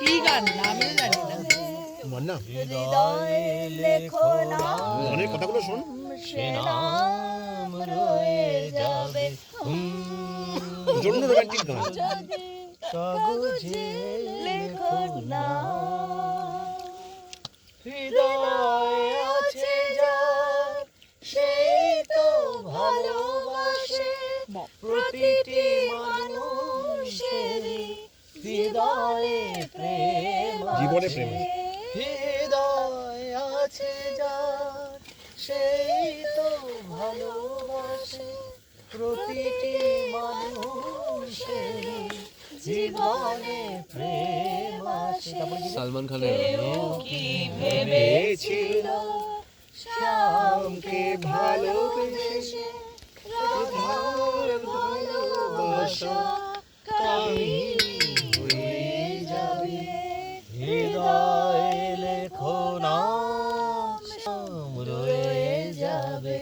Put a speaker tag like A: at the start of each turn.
A: কি গান নামে জানি না।
B: মন্না
C: হৃদয়ে লেখো নাম,
B: অনেক কথাগুলো শোন।
C: সে নাম রয়ে যাবে
B: জন্য রোমান্টিক গান।
C: যদি কাগজে লেখো নাম। হৃদয়ে আছে যার, সেই তো ভালোবাসে প্রতিটি মানুষেরই হৃদয়ে প্রেম
B: জীবনে
C: আছে।
B: প্রেম।
C: হৃদয় আছে যার, সেই তো ভালোবাসে প্রতিটি মানুষেরই জীবনে প্রেম আছে।
D: সালমান খানের
C: কেউ কি ভেবেছিল শ্যামকে ভালোবেসে রাধার ভালোবাসা কাহিনী হয়ে যাবে। হৃদয়ে লেখো নাম, শ্যাম রয়ে যাবে।